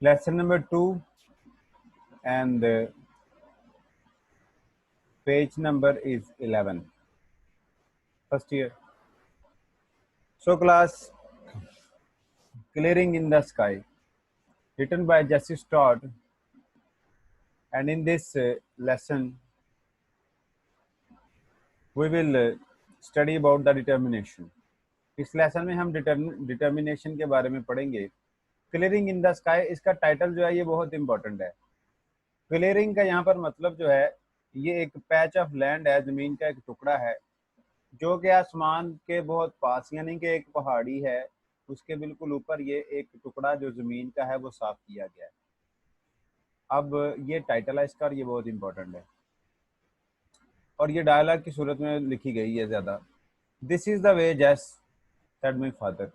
Lesson number 2 and page number is 11. First year. So class, Clearing in the Sky, written by Jesse Stott, and in this lesson we will study about the determination. इस lesson में हम determination के बारे में पढ़ेंगे. Clearing in the sky, इसका title जो है ये बहुत इंपॉर्टेंट है. क्लियरिंग का यहाँ पर मतलब जो है ये एक पैच ऑफ लैंड है, जमीन का एक टुकड़ा है जो कि आसमान के बहुत पास, यानी कि एक पहाड़ी है उसके बिल्कुल ऊपर ये एक टुकड़ा जो जमीन का है वो साफ किया गया है. अब ये टाइटल है इसका और ये बहुत इंपॉर्टेंट है और ये डायलॉग की सूरत में लिखी गई है ज़्यादा. दिस इज़ द वे जैस सेड माई फादर.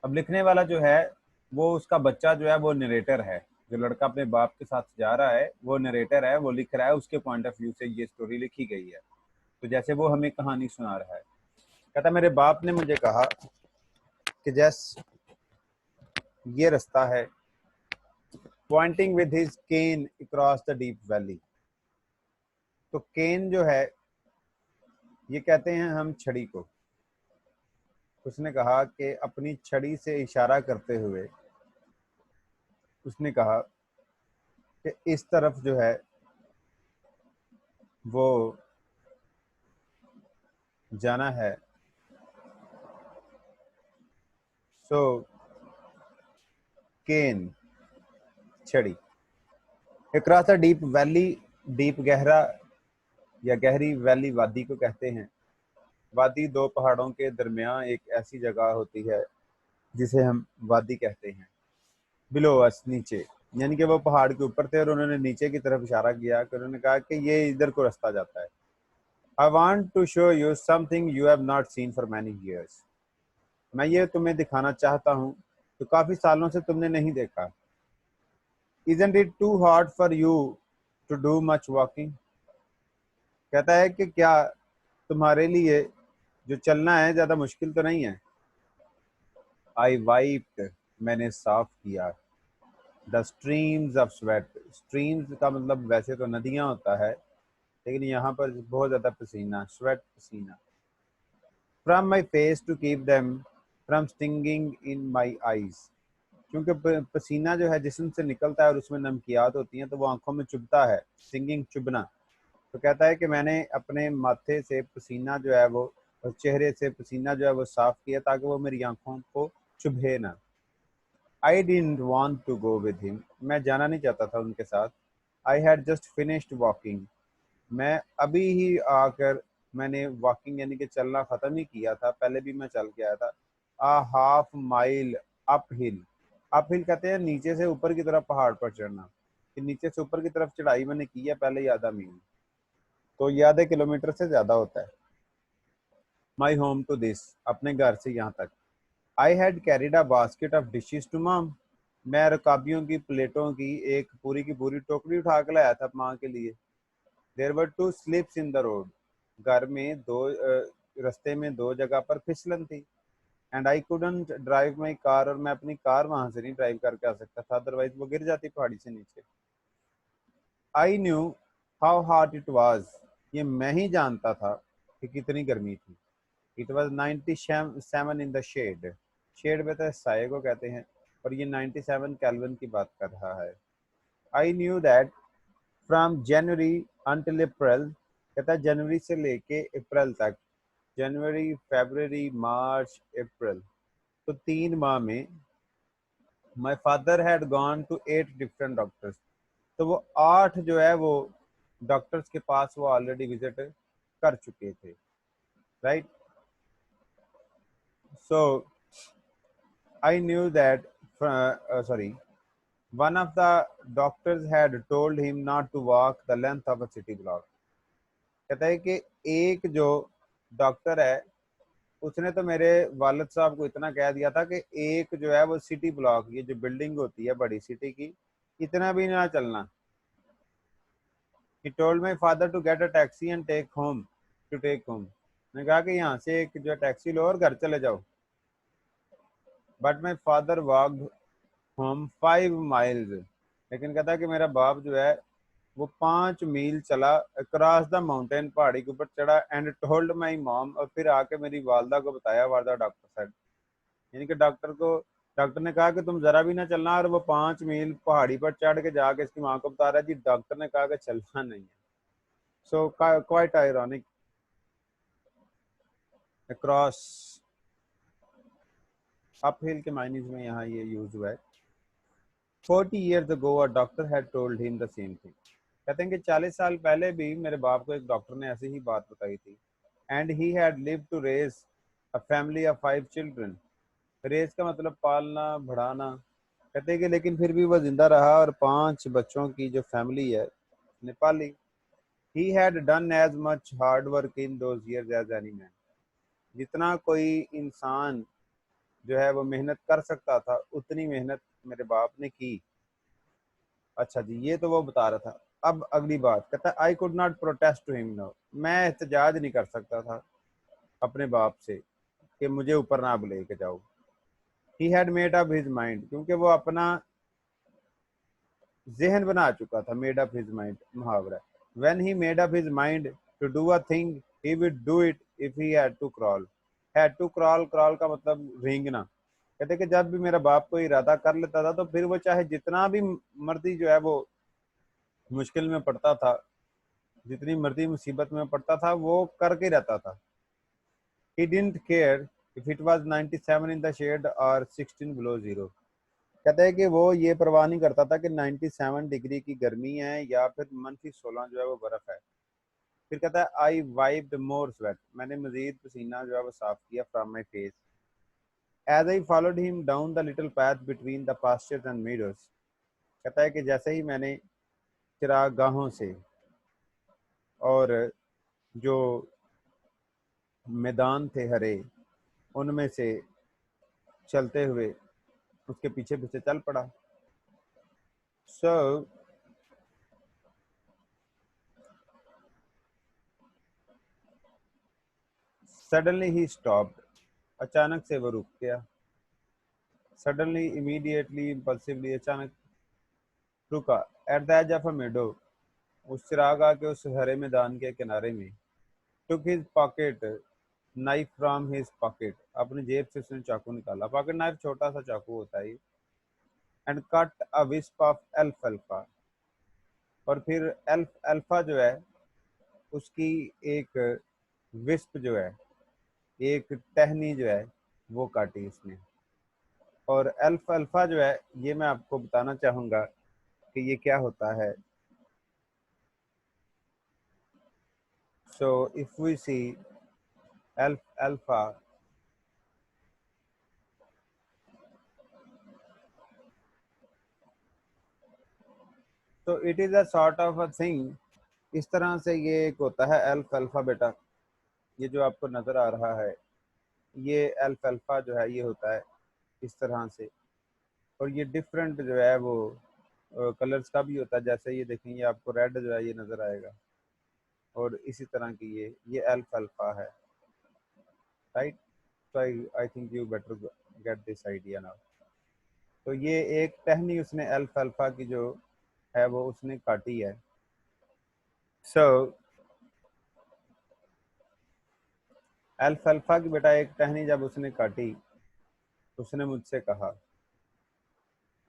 अब लिखने वाला जो है वो उसका बच्चा जो है वो नरेटर है. जो लड़का अपने बाप के साथ जा रहा है वो नरेटर है, वो लिख रहा है, उसके पॉइंट ऑफ व्यू से ये स्टोरी लिखी गई है. तो जैसे वो हमें कहानी सुना रहा है. कहता मेरे बाप ने मुझे कहा कि जैस ये रास्ता है, pointing with his cane across the deep valley. तो केन जो है ये कहते हैं हम छड़ी को. उसने कहा कि अपनी छड़ी से इशारा करते हुए उसने कहा कि इस तरफ जो है वो जाना है. सो केन छड़ी. Across the deep valley, deep गहरा या गहरी वैली वादी को कहते हैं. वादी दो पहाड़ों के दरमियान एक ऐसी जगह होती है जिसे हम वादी कहते हैं. बिलो अस, नीचे, यानी कि वो पहाड़ के ऊपर थे और उन्होंने नीचे की तरफ इशारा किया कि उन्होंने कहा कि ये इधर को रास्ता जाता है. I want to show you something you have not seen for many years. मैं ये तुम्हें दिखाना चाहता हूँ तो काफी सालों से तुमने नहीं देखा. Isn't it too hard for you to do much walking? कहता है कि क्या तुम्हारे लिए जो चलना है ज्यादा मुश्किल तो नहीं है. I wiped, मैंने साफ किया. The streams of sweat, streams का मतलब वैसे तो नदियां होता है लेकिन यहाँ पर बहुत ज्यादा पसीना, sweat पसीना. From my face to keep them from stinging in my eyes. क्योंकि पसीना जो है जिस्म से निकलता है और उसमें नमकियात होती हैं तो वो आंखों में चुभता है. सिंगिंग, चुभना. तो कहता है कि मैंने अपने माथे से पसीना जो है वो और चेहरे से पसीना जो है वो साफ किया ताकि वो मेरी आंखों को चुभे ना. I didn't want to go with him, मैं जाना नहीं चाहता था उनके साथ. I had just finished walking, मैं अभी ही आकर मैंने वॉकिंग यानी कि चलना ख़त्म ही किया था, पहले भी मैं चल के आया था. A half mile up hill. Up hill कहते हैं नीचे से ऊपर की तरफ पहाड़ पर चढ़ना. कि नीचे से ऊपर की तरफ चढ़ाई मैंने की है पहले ही आधा मील, तो ये आधे किलोमीटर से ज़्यादा होता है. माई होम टू दिस, अपने घर से यहाँ तक. I had carried a basket of dishes to mom, मैं रकाबियों की प्लेटों की एक पूरी की पूरी टोकरी उठा के लाया था माँ के लिए. There were two slips in the road, घर में दो रास्ते में दो जगह पर फिसलन थी. And I couldn't drive my car, और मैं अपनी कार वहां से नहीं ड्राइव करके आ सकता था, अदरवाइज वो गिर जाती पहाड़ी से नीचे. I knew how hot it was, ये मैं ही जानता था कि कितनी गर्मी थी. It was 97 in the shade, shade में तो साये को कहते हैं, और ये 97 केल्विन की बात कर रहा है. I knew that from January until April, कहता है जनवरी से लेके अप्रैल तक, जनवरी, फरवरी, मार्च, अप्रैल, तो 3 माह में my father had gone to 8 different doctors, तो वो 8 जो है वो डॉक्टर्स के पास वो ऑलरेडी विजिट कर चुके थे. Right. So I knew that sorry, one of the doctors had told him not to walk the length of a city block. कहता है कि एक जो डॉक्टर है उसने तो मेरे वालिद साहब को इतना कह दिया था कि एक जो है वो सिटी ब्लॉक, ये जो बिल्डिंग होती है बड़ी सिटी की, इतना भी ना चलना. He told my father to get a taxi and take home, to take home. मैंने कहा कि यहाँ से एक जो टैक्सी लो और घर चले जाओ. But my father walked home 5 miles, लेकिन कहता है कि मेरा बाप जो है वो 5 मील चला अक्रॉस द माउंटेन, पहाड़ी के ऊपर चढ़ा, एंड टोल्ड माई मॉम, और फिर आके मेरी वालदा को बताया, वालदा डॉक्टर साहब, यानी कि डॉक्टर ने कहा कि तुम जरा भी ना चलना, और वो 5 मील पहाड़ी पर चढ़ के जाके इसकी माँ को बता रहा है जी डॉक्टर ने कहा कि चलना नहीं है। So quite ironic, across, uphill के मायने में यहाँ ये यूज हुआ है। 40 years ago a doctor had told him the same thing, कहते हैं कि 40 साल पहले भी मेरे बाप को एक डॉक्टर ने ऐसी ही बात बताई थी। And he had lived to raise a family of 5 children, raise का मतलब पालना बढ़ाना, कहते हैं कि लेकिन फिर भी वह जिंदा रहा और 5 बच्चों की जो फैमिली है उसने पाली। He had done as much hard work in those years as any man, जितना कोई इंसान जो है वो मेहनत कर सकता था उतनी मेहनत मेरे बाप ने की। अच्छा जी, ये तो वो बता रहा था। अब अगली बात कहता है I could not protest to him no, मैं एहतजाज नहीं कर सकता था अपने बाप से कि मुझे ऊपर ना लेके जाओ। He had made up his mind, क्योंकि वो अपना जहन बना चुका था, मेड अप हिज माइंड मुहावरा, when he made up his mind to do a thing he would do it if he had to crawl. Had to crawl, crawl का मतलब रेंगना, कहते कि जब भी मेरा बाप को इरादा कर लेता था तो फिर वो चाहे जितना भी मर्जी जो है वो मुश्किल में पड़ता था, जितनी मर्जी मुसीबत में पड़ता था वो करके रहता था। He didn't care if it was 97 in the shade or 16 below zero, कहते हैं कि वो ये परवाह नहीं करता था कि 97 डिग्री की गर्मी है या फिर -16 जो है वो बर्फ है। फिर कहता है आई वाइप्ड मोर स्वेट, मैंने मजीद पसीना जो है वो साफ किया from my face, as I followed him down the little path between the pastures and meadows, कहता है कि जैसे ही मैंने चिरागाहों से और जो मैदान थे हरे उनमें से चलते हुए उसके पीछे पीछे चल पड़ा। सो सडनली ही स्टॉप्ड, अचानक से वो रुक गया। सडनली, इमीडिएटली, इम्पल्सिवली, अचानक रुका। At the edge of a meadow, उस चिराग आके उस हरे मैदान के किनारे में। Took his pocket knife from his pocket, अपनी जेब से उसने चाकू निकाला। पॉकेट नाइफ छोटा सा चाकू होता है। And cut a wisp of एल्फाल्फा, और फिर अल्फा जो है उसकी एक विस्प जो है, एक टहनी जो है वो काटी इसने। और अल्फा जो है ये मैं आपको बताना चाहूंगा कि ये क्या होता है। So if we see alfa, तो it is a sort of a thing, इस तरह से ये एक होता है अल्फा बेटा, ये जो आपको नजर आ रहा है ये अल्फा जो है ये होता है इस तरह से। और ये डिफरेंट जो है वो कलर्स का भी होता है, जैसे ये देखेंगे आपको रेड जो है ये नजर आएगा, और इसी तरह की ये अल्फा है, right. So I think you better get this idea now. तो ये एक टहनी उसने अल्फा की जो है वो उसने काटी है। सो अल्फा की बेटा एक टहनी जब उसने काटी, उसने मुझसे कहा,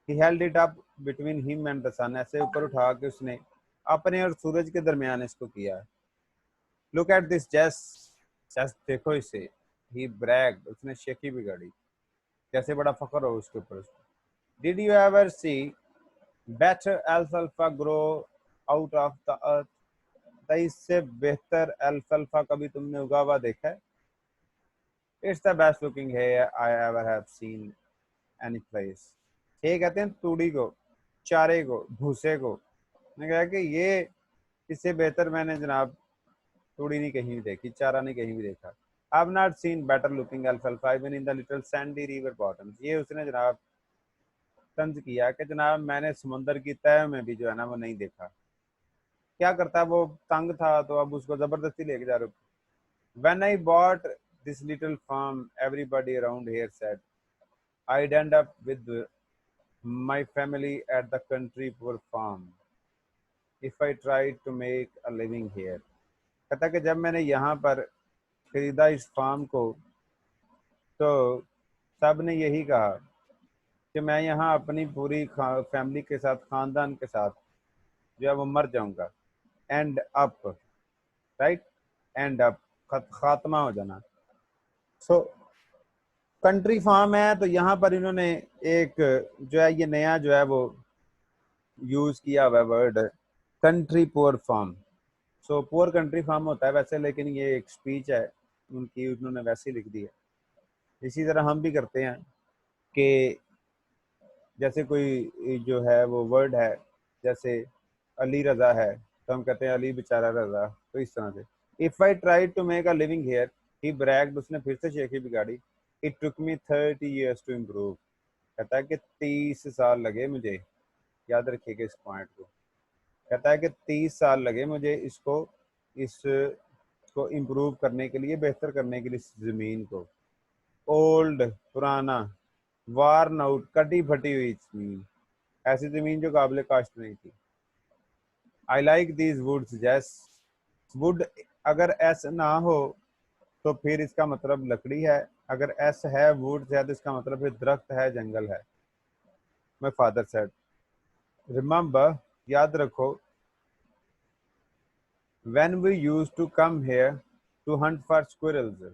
he held it up between him and the sun, ऐसे ऊपर उठा के उसने अपने और सूरज के दरमियान इसको किया। लुक एट दिस जस, जस देखो इसे। ही ब्रैग्ड, उसने शेखी बिगाड़ी, जैसे बड़ा फख्र हो उसके ऊपर। Did you ever see better alpha grow out of the earth, इससे बेहतर अल्फा कभी तुमने उगा हुआ देखा है? It's the best looking here I ever have seen any place. ये कहते हैं तूड़ी को, चारे को, भूसे को। मैंने कहा कि ये इससे बेहतर मैंने जनाब तूड़ी नहीं कहीं भी देखी, चारा नहीं कहीं भी देखा। I have not seen better looking अल्फाल्फा even in the little sandy river bottoms, ये उसने जनाब तंज किया कि जनाब मैंने समुंदर की तह में भी जो है ना वो नहीं देखा। क्या करता, वो तंग था तो अब उसको जबरदस्ती लेके जा रहे। When I bought this little farm everybody around here said I'd end up with my family at the country poor farm if I try to make a living here. कहता कि जब मैंने यहाँ पर खरीदा इस फार्म को तो सब ने यही कहा कि मैं यहाँ अपनी पूरी फैमिली के साथ, खानदान के साथ जो है वो मर जाऊंगा। And up, right, and up, खात्मा हो जाना। सो कंट्री फार्म है, तो यहाँ पर इन्होंने एक जो है ये नया जो है वो यूज किया हुआ word country poor farm. So poor country farm होता है वैसे, लेकिन ये एक स्पीच है उनकी, उन्होंने वैसे ही लिख दी है। इसी तरह हम भी करते हैं कि जैसे कोई जो है वो वर्ड है, जैसे अली रजा है तो हम कहते हैं अली बेचारा रजा। तो इस तरह से if I try to make a living here he bragged, उसने फिर से शेखी बिगाड़ी। It took me 30 years to improve. कहता है कि 30 साल लगे मुझे, याद रखिएगा इस पॉइंट को। कहता है कि 30 साल लगे मुझे इसको इम्प्रूव करने के लिए, बेहतर करने के लिए इस जमीन को। ओल्ड, पुराना, वार्न आउट, कटी फटी हुई जमीन, ऐसी जमीन जो काबिल काश्त नहीं थी। आई लाइक दीज वुड्स जैस, वुड अगर एस ना हो तो फिर इसका मतलब लकड़ी है, अगर एस है वुड्स है तो इसका मतलब फिर दरख्त है, जंगल है। माय फादर सेड, रिमेंबर, याद रखो, when we used to come here to hunt for squirrels.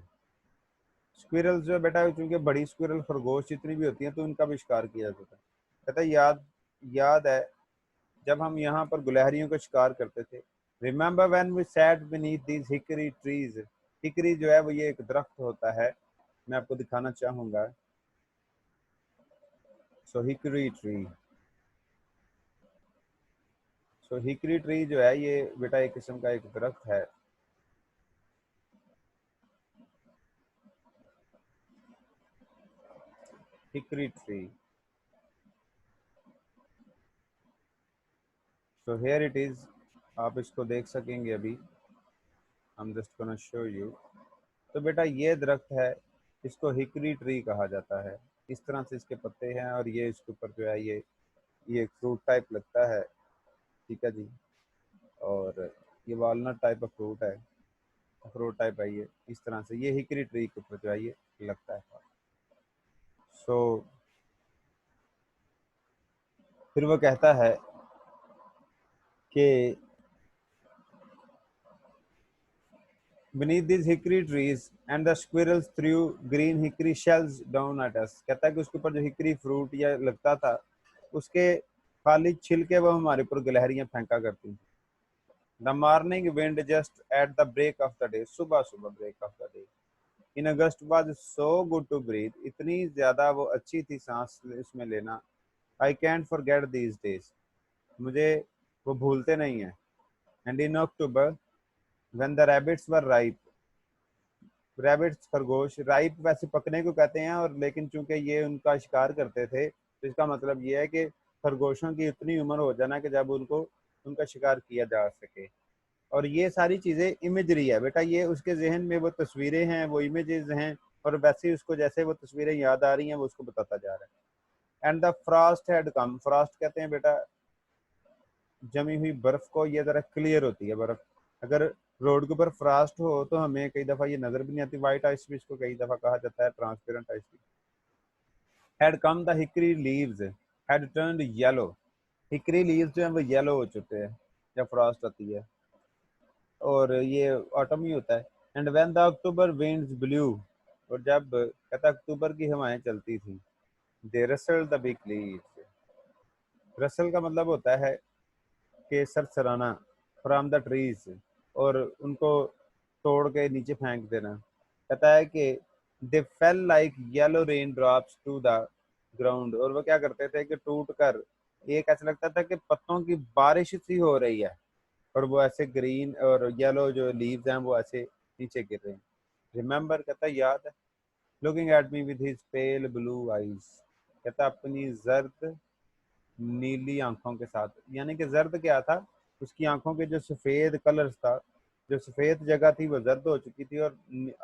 Squirrels जो बेटा, चूंकि बड़ी स्क्विरल खरगोश जितनी भी होती हैं तो उनका भी शिकार किया जाता है। कहता है याद है जब हम यहाँ पर गुलहरियों का शिकार करते थे। Remember when we sat beneath these hickory trees. Hickory जो है वो ये एक दरख्त होता है, मैं आपको दिखाना चाहूंगा। सो हिकरी ट्री, सो हिकरी ट्री जो है ये बेटा एक किस्म का एक दरख्त है। Hickory tree, so here it is, आप इसको देख सकेंगे अभी। हम जस्ट गोना शो यू। तो बेटा ये दरख्त है, इसको हिकरी ट्री कहा जाता है। इस तरह से इसके पत्ते हैं और ये इसके ऊपर जो है ये फ्रूट टाइप लगता है। ठीक है जी। और ये वालनट टाइप का फ्रूट है, अखरोट टाइप है ये। इस तरह से ये हिकरी ट्री के ऊपर जो है ये लगता है। सो फिर वो कहता है कि beneath these hickory trees and the squirrels threw green hickory shells down at us। कहता है कि उसके ऊपर जो हिकरी फ्रूट या लगता था उसके खाली छिलके वो हमारे ऊपर गिलहरियां फेंका करती थी। The morning wind just at the break of the day, सुबह सुबह break of the day in August was so good to breathe, इतनी ज्यादा वो अच्छी थी सांस इसमें लेना। I can't forget these days, मुझे वो भूलते नहीं है। And in October when the rabbits were ripe, rabbits खरगोश, राइप वैसे पकने को कहते हैं, और लेकिन चूंकि ये उनका शिकार करते थे तो इसका मतलब ये है कि खरगोशों की इतनी उम्र हो जाना कि जब उनको उनका शिकार किया जा सके। और ये सारी चीजें इमेजरी है बेटा, ये उसके जहन में वो तस्वीरें हैं, वो इमेजेस हैं, और वैसे ही उसको जैसे वो तस्वीरें याद आ रही हैं वो उसको बताता जा रहा है। And the Frost had come, Frost कहते हैं बेटा जमी हुई बर्फ को, ये जरा क्लियर होती है बर्फ। अगर रोड के ऊपर फ्रॉस्ट हो तो हमें कई दफा ये नजर भी नहीं आती, व्हाइट आइस भी इसको कई दफा कहा जाता है, ट्रांसपेरेंट आइस भी। Had come the hickory leaves had turned yellow, hickory leaves जो है वो येलो हो चुके हैं जब फ्रॉस्ट आती है, और ये ऑटम ही होता है। And when the October winds blew, और जब कहता अक्टूबर की हवाएं चलती थी, they rustle the big leaves. Rustle का मतलब होता है कि सरसराना, फ्रॉम द ट्रीज, और उनको तोड़ के नीचे फेंक देना। कहता है कि they fell like yellow rain drops to the ground, और वो क्या करते थे कि टूट कर एक ऐसा लगता था कि पत्तों की बारिश सी हो रही है, और वो ऐसे ग्रीन और येलो जो लीव्स हैं वो ऐसे नीचे गिर रहे हैं। रिमेंबर, कहता है याद है, looking at me with his pale blue eyes, कहता अपनी जर्द नीली आंखों के साथ, यानी कि जर्द क्या था, उसकी आंखों के जो सफेद कलर्स था, जो सफेद जगह थी वो जर्द हो चुकी थी, और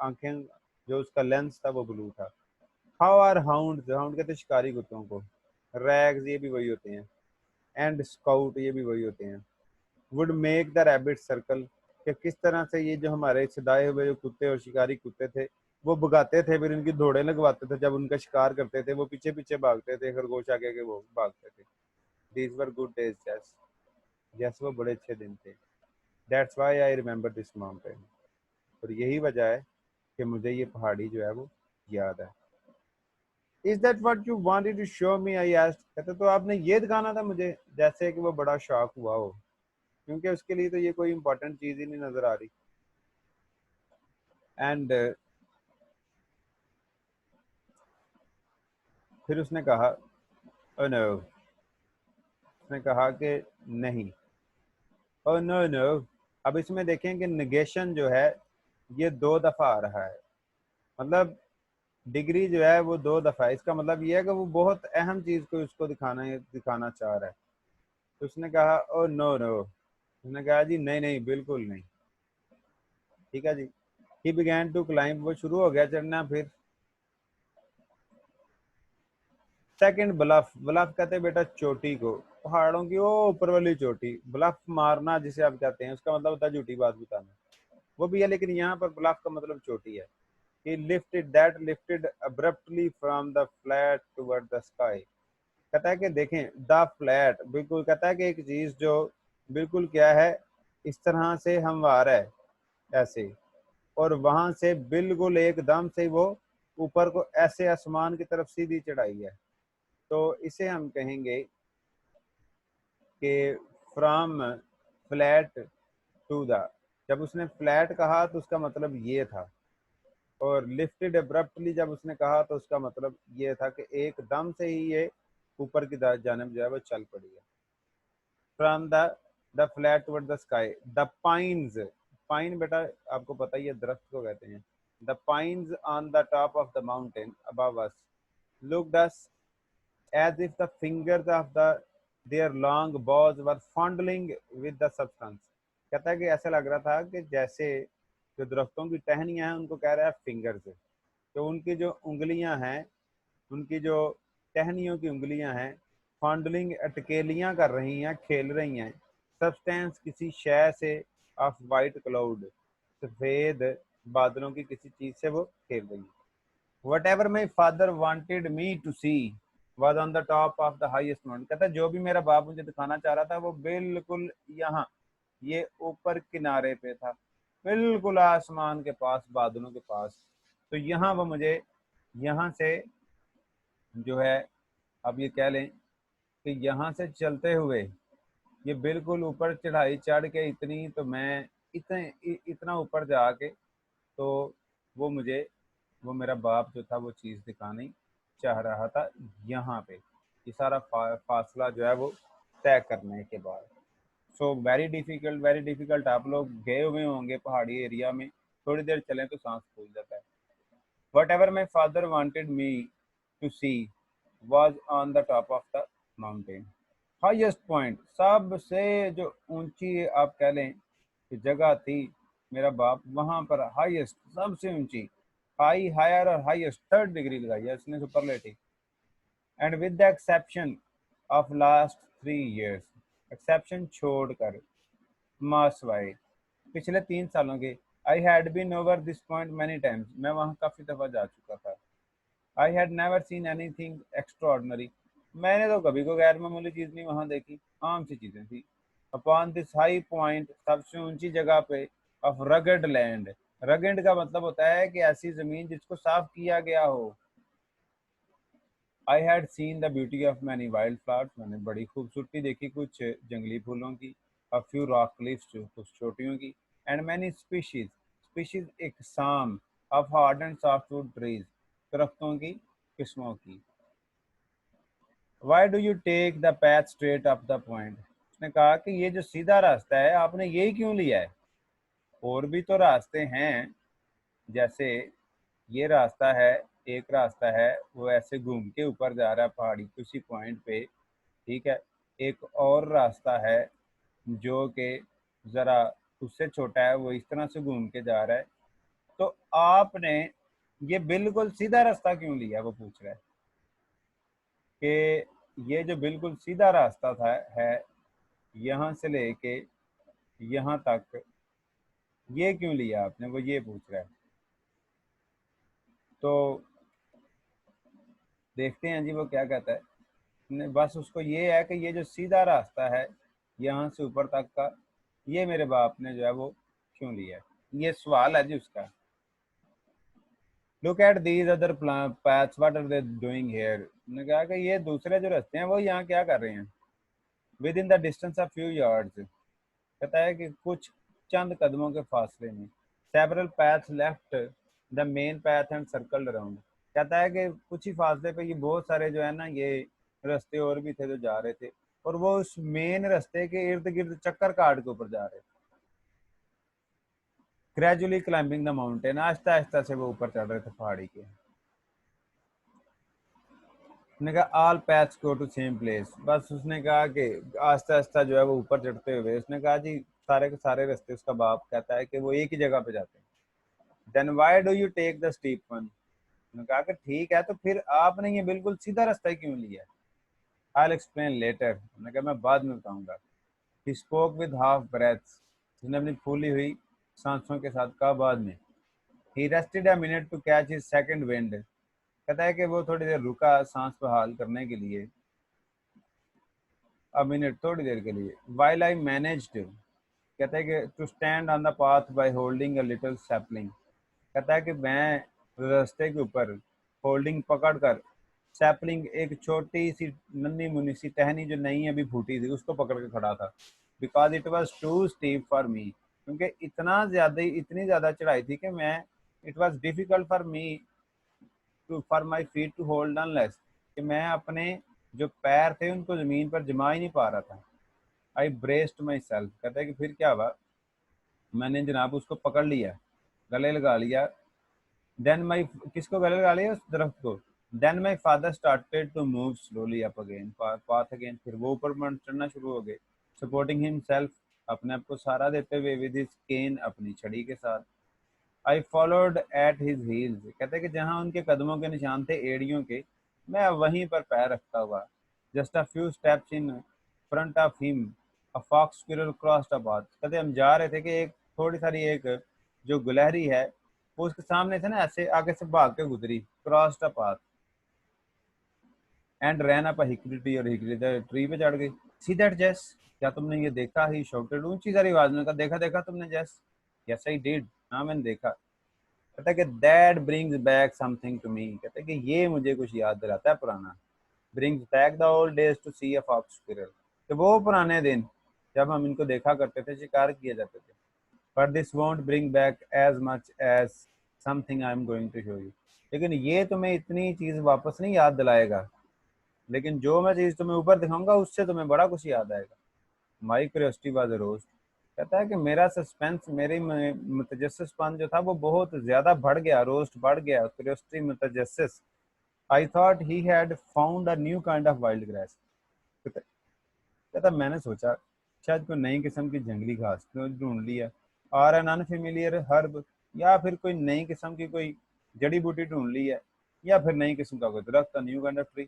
आंखें जो उसका लेंस था वो ब्लू था। हाउ आर हाउंड, हाउंड कहते शिकारी कुत्तों को। रैग्स ये भी वही होते हैं, एंड स्काउट ये भी वही होते हैं। Would make the rabbit circle, कि किस तरह से ये जो हमारे सदाए हुए जो कुत्ते और शिकारी कुत्ते थे वो भगाते थे, फिर उनकी दौड़े लगवाते थे, जब उनका शिकार करते थे वो पीछे पीछे भागते थे, खरगोश आगे आगे वो भागते थे। दीज वर गुड डेज जैस, जैस वो बड़े अच्छे दिन थे। That's why I remember this mountain, और यही वजह है कि मुझे ये पहाड़ी जो है वो याद है। Is that what you wanted to show me, I asked, कहते तो आपने ये दिखाना था मुझे, जैसे कि वो बड़ा शॉक हुआ हो, क्योंकि उसके लिए तो ये कोई इंपॉर्टेंट चीज ही नहीं नजर आ रही। एंड फिर उसने कहा ओ नो, उसने कहा कि नहीं, ओ नो नो। अब इसमें देखें कि निगेशन जो है ये 2 दफा आ रहा है, मतलब डिग्री जो है वो 2 दफा है, इसका मतलब ये है कि वो बहुत अहम चीज को उसको दिखाना चाह रहा है। तो उसने कहा ओ नो नो, उसने कहा जी नहीं नहीं बिल्कुल नहीं। ठीक है जी। ही बिगैन टू क्लाइंब, वो शुरू हो गया चढ़ना। फिर सेकंड ब्लफ, ब्लफ कहते हैं बेटा चोटी को, पहाड़ों की वो ऊपर वाली चोटी। ब्लफ मारना जिसे आप कहते हैं उसका मतलब होता है झूठी बात बताना, वो भी है, लेकिन यहाँ पर ब्लफ का मतलब चोटी है। He lifted that lifted abruptly from the flat toward the sky, कहता है कि देखें द फ्लैट, बिल्कुल कहता है कि एक चीज जो बिल्कुल क्या है इस तरह से हमवार है ऐसे, और वहां से बिल्कुल एकदम से वो ऊपर को ऐसे आसमान की तरफ सीधी चढ़ाई है। तो इसे हम कहेंगे कि फ्रॉम फ्लैट टू द, जब उसने फ्लैट कहा तो उसका मतलब ये था, और लिफ्टेड अब्रप्टली जब उसने कहा तो उसका मतलब ये था कि एकदम से ही ये ऊपर की जानब जो है वो चल पड़ी है। From the flat toward the sky, the pines, pine बेटा आपको पता ही है दरख्त को कहते हैं। The pines on the top of the mountain above us looked us as if the fingers of their long bows were fondling with the substance, कहता है कि ऐसा लग रहा था कि जैसे जो दरख्तों की टहनियां हैं उनको कह रहा है फिंगर्स, तो उनकी जो उंगलियां हैं, उनकी जो टहनियों की उंगलियां हैं, फॉन्डलिंग अटकेलियां कर रही हैं, खेल रही हैं, सब्सटेंस किसी शय से, ऑफ वाइट क्लाउड, सफेद बादलों की किसी चीज से वो खेल रही हैं। Whatever my father wanted me to see was on the top of the highest mountain, कहता है जो भी मेरा बाप मुझे दिखाना चाह रहा था वो बिल्कुल यहाँ ये ऊपर किनारे पे था, बिल्कुल आसमान के पास, बादलों के पास। तो यहाँ वो मुझे यहाँ से जो है, अब ये कह लें कि यहाँ से चलते हुए ये बिल्कुल ऊपर चढ़ाई चढ़ के इतनी, तो मैं इतना ऊपर जाके तो वो मुझे वो मेरा बाप जो था वो चीज़ दिखानी चाह रहा था यहाँ पे, ये सारा फासला जो है वो तय करने के बाद। So very difficult, very difficult. आप लोग गए हुए होंगे पहाड़ी एरिया में, थोड़ी देर चलें तो सांस फूल जाता है। Whatever my father wanted me to see was on the top of the mountain, highest point, सबसे जो ऊंची आप कह लें कि जगह थी, मेरा बाप वहां पर हाईएस्ट, सबसे ऊंची, हाई, हायर और हाईएस्ट, 3rd डिग्री लगाई है इसने, superlative. And with the exception of last 3 years, exception छोड़कर, मासवाई, पिछले 3 सालों के, I had been over this point many times, मैं वहां काफी दफा जा चुका था। I had never seen anything extraordinary, मैंने तो कभी कोई गैर मामूली चीज नहीं वहां देखी, आम सी चीजें थी। अपॉन दिस हाई पॉइंट, सबसे ऊंची जगह पे, ऑफ रगड लैंड, रगड का मतलब होता है कि ऐसी जमीन जिसको साफ किया गया हो। I had seen the beauty of many wild flowers, मैंने बड़ी खूबसूरती देखी कुछ जंगली फूलों की, अ फ्यू रॉक क्लिफ्स, कुछ चोटियों की, एंड मैनी स्पीशीज, स्पीशीज एक साम, of hard and softwood trees, दरख्तों की किस्मों की। Why do you take the path straight up the point, उसने कहा कि ये जो सीधा रास्ता है आपने यही क्यों लिया है, और भी तो रास्ते हैं, जैसे ये रास्ता है, एक रास्ता है वो ऐसे घूम के ऊपर जा रहा है पहाड़ी किसी पॉइंट पे, ठीक है, एक और रास्ता है जो कि ज़रा उससे छोटा है, वो इस तरह से घूम के जा रहा है, तो आपने ये बिल्कुल सीधा रास्ता क्यों लिया, वो पूछ रहा है कि ये जो बिल्कुल सीधा रास्ता था है यहाँ से लेके यहाँ तक, ये क्यों लिया आपने, वो ये पूछ रहा है। तो देखते हैं जी वो क्या कहता है। बस उसको ये है कि ये जो सीधा रास्ता है यहाँ से ऊपर तक का, ये मेरे बाप ने जो है वो क्यों लिया है, ये सवाल है जी उसका। Look at these other paths, what are they doing here. उन्होंने कहा कि ये दूसरे जो रास्ते हैं वो यहाँ क्या कर रहे हैं। With in the distance of few yards, कहता है कि कुछ चंद कदमों के फासले में। Several paths left the main path and circled around, कहता है कि कुछ ही फासले पे ये बहुत सारे जो है ना ये रास्ते और भी थे जो जा रहे थे, और वो उस मेन रास्ते के इर्द गिर्द चक्कर काट के ऊपर जा रहे थे। Gradually climbing the mountain, Aahista Aahista से वो ऊपर चढ़ रहे थे पहाड़ी के। उसने कहा all paths go to same place, बस उसने कहा कि आहिस्ता आहिस्ता जो है वो ऊपर चढ़ते हुए उसने कहा जी सारे के सारे रास्ते, उसका बाप कहता है कि वो एक ही जगह पे जाते हैं। Then why do you take the steep one, उन्होंने कहा कि ठीक है तो फिर आपने ये बिल्कुल सीधा रास्ता क्यों लिया। आई विल एक्सप्लेन लेटर, उन्होंने कहा मैं बाद में बताऊंगा। He spoke with half breaths, उसने अपनी फूली हुई सांसों के साथ कहा बाद में। He rested a minute to catch his second wind, कहता है कि वो थोड़ी देर रुका सांस बहाल करने के लिए, अ मिनट थोड़ी देर के लिए। वाइल आई मैनेज्ड, कहता है कि to stand on the path by holding a little sapling, कहता है कि मैं रास्ते के ऊपर होल्डिंग पकड़ कर सैपलिंग, एक छोटी सी नन्ही मुन्नी सी टहनी जो नहीं अभी फूटी थी उसको पकड़ के खड़ा था। Because it was too steep for me, क्योंकि इतनी ज़्यादा चढ़ाई थी कि मैं, it was difficult for me to for my feet to hold unless, कि मैं अपने जो पैर थे उनको ज़मीन पर जमा ही नहीं पा रहा था। आई ब्रेस्ड माई सेल्फ, कहता है कि फिर क्या हुआ, मैंने जनाब उसको पकड़ लिया, गले लगा लिया। देन माई, किसको गले लगा लिया, उस दरख्त को। Then my father started to move slowly up again path again, फिर वो ऊपर चढ़ना शुरू हो गए। सपोर्टिंग हिमसेल्फ, अपने आप को सहारा देते हुए, विद हिज केन, अपनी छड़ी के साथ। I followed at his heels, कहते हैं कि जहाँ उनके कदमों के निशान थे एड़ियों के, मैं वहीं पर पैर रखता हुआ। Just a few steps in front of him a fox squirrel crossed a path, कहते हम जा रहे थे कि एक थोड़ी सारी एक जो गुलहरी है वो उसके सामने से ना ऐसे आगे से भाग के गुजरी, crossed a path and ran up a hickory tree, और हिकरी ट्री पे चढ़ गई। सी दैट जेस, क्या तुमने ये देखा, ही शॉउटेड ऊंची सारी आवाज में कहा, देखा देखा तुमने जेस। यस आई डिड, हाँ मैंने देखा। कहता है कि that brings back something to me, कहता है कि ये मुझे कुछ याद दिलाता है पुराना। Brings back the old days to see a fox squirrel, तो वो पुराने दिन जब हम इनको देखा करते थे, शिकार किए जाते थे। But this won't bring back as much as something I am going to show you, लेकिन ये तुम्हें इतनी चीज वापस नहीं याद दिलाएगा, लेकिन जो मैं चीज तुम्हें ऊपर दिखाऊंगा उससे तुम्हें बड़ा कुछ याद आएगा। माई क्यूरियोसिटी वाज रोस्ट, कहता है कि मेरा सस्पेंस, मेरी मुतजस्सिसपन जो था वो बहुत ज्यादा बढ़ गया, रोस्ट बढ़ गया, क्यूरियोसिटी मुतजस्सिस। I thought he had found a new kind of wild grass, कहता मैंने सोचा शायद कोई नई किस्म की जंगली घास तो ढूंढ लिया, और एन अनफेमिलियर हर्ब, या फिर कोई नई किस्म की कोई जड़ी बूटी ढूंढ ली है, या फिर नई किस्म का कोई दरख्त, न्यू काइंड ऑफ ट्री।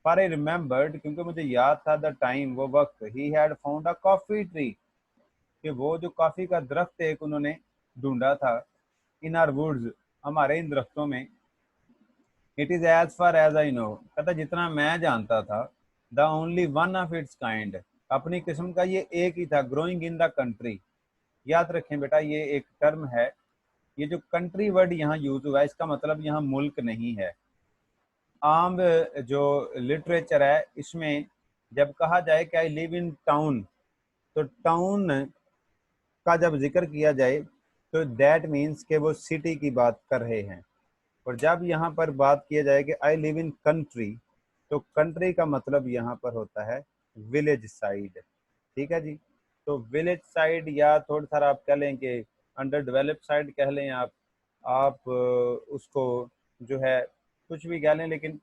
पर आई रिमेम्बर्ड, क्योंकि मुझे याद था द टाइम, वो वक्त, ही had found a coffee tree, कि वो जो कॉफी का दरख्त एक उन्होंने ढूंढा था, इन आर वुड्स, हमारे इन दरख्तों में। It is as far as I know, कहता जितना मैं जानता था, the only one of its kind, अपनी किस्म का ये एक ही था, ग्रोइंग इन द कंट्री। याद रखें बेटा ये एक टर्म है, ये जो कंट्री वर्ड यहाँ यूज हुआ है इसका मतलब यहाँ मुल्क नहीं है। आम जो लिटरेचर है इसमें जब कहा जाए कि आई लिव इन टाउन, तो टाउन का जब जिक्र किया जाए तो दैट मीन्स कि वो सिटी की बात कर रहे हैं, और जब यहाँ पर बात किया जाए कि आई लिव इन कंट्री, तो कंट्री का मतलब यहाँ पर होता है विलेज साइड। ठीक है जी, तो विलेज साइड या थोड़ा सा आप कह लें कि अंडर डेवलप्ड साइड कह लें आप उसको जो है कुछ भी कह लें, लेकिन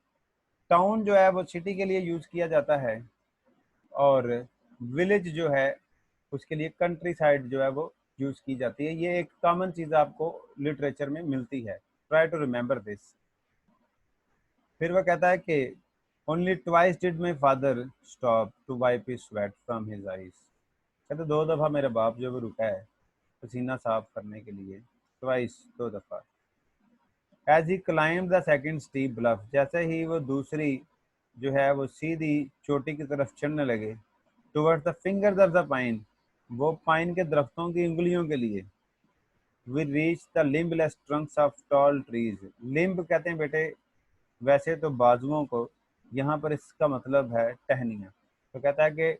टाउन जो है वो सिटी के लिए यूज किया जाता है, और विलेज जो है उसके लिए कंट्री साइड जो है वो यूज की जाती है। ये एक कॉमन चीज आपको लिटरेचर में मिलती है, ट्राई टू रिमेम्बर दिस। फिर वह कहता है कि only twice did my father stop to wipe his sweat from his eyes. कहते 2 दफ़ा मेरा बाप जो वो रुका है पसीना साफ करने के लिए, ट्वाइस 2 दफ़ा। As he climb the second steep bluff, जैसे ही वो दूसरी जो है वो सीधी चोटी की तरफ चढ़ने लगे, towards the fingers of the pine, वो पाइन के दरख्तों की उंगलियों के लिए। We reach the limbless trunks of tall trees. Limb कहते हैं बेटे वैसे तो बाजुओं को, यहाँ पर इसका मतलब है टहनियाँ। तो कहता है कि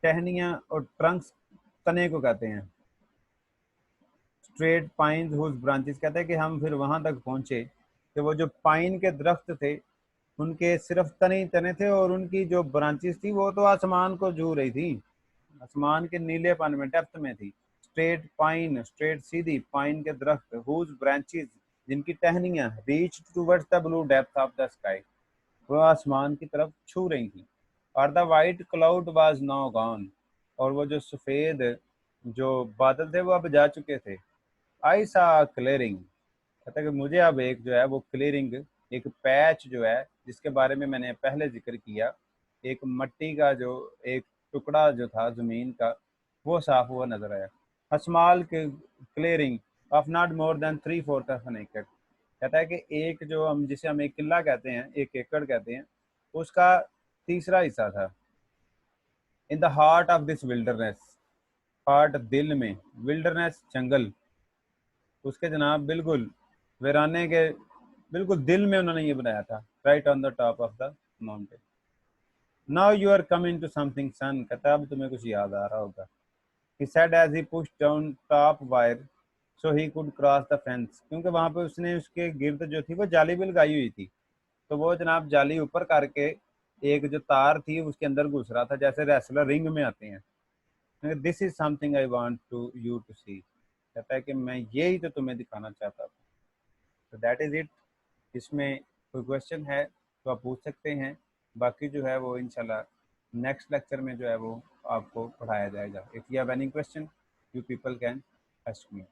टहनियाँ और ट्रंक्स तने को कहते हैं। स्ट्रेट पाइन हुज ब्रांचेस, कहते हैं कि हम फिर वहां तक पहुंचे कि वो जो पाइन के दरख्त थे उनके सिर्फ तने ही तने थे और उनकी जो ब्रांचेस थी वो तो आसमान को छू रही थी, आसमान के नीलेपन में, डेप्थ में थी। स्ट्रेट पाइन, स्ट्रेट सीधी पाइन के दरख्त, हुज ब्रांचेस जिनकी टहनियां reach towards the blue depth of the sky, वो आसमान की तरफ छू रही थी। और the white cloud was now gone, और वो जो सफेद जो बादल थे वो अब जा चुके थे। आई सा क्लियरिंग, कहता है कि मुझे अब एक जो है वो क्लियरिंग, एक पैच जो है जिसके बारे में मैंने पहले जिक्र किया, एक मट्टी का जो एक टुकड़ा जो था जमीन का वो साफ हुआ नजर आया। A small clearing of not more than 3/4 of an acre, कहता है कि एक जो हम जिसे हम एक किला कहते हैं, एक एकड़ कहते हैं, उसका तीसरा हिस्सा था। In the heart of this wilderness, heart दिल में, विल्डरनेस जंगल, उसके जनाब बिल्कुल वीराने के बिल्कुल दिल में उन्होंने ये बनाया था, right on the top of the mountain. Now you are coming to something son, कहता अब तुम्हें कुछ याद आ रहा होगा। he said as he pushed down top wire so he could cross the fence, क्योंकि वहां पे उसने उसके गिर्द जो थी वो जाली भी लगाई हुई थी, तो वो जनाब जाली ऊपर करके एक जो तार थी उसके अंदर घुस रहा था, जैसे रेसलर रिंग में आते हैं। This is something I want to you to see, कहता है कि मैं यही तो तुम्हें दिखाना चाहता था। तो दैट इज इट। इसमें कोई क्वेश्चन है तो आप पूछ सकते हैं, बाकी जो है वो इंशाल्लाह नेक्स्ट लेक्चर में जो है वो आपको पढ़ाया जाएगा। If you have any question you people can ask me.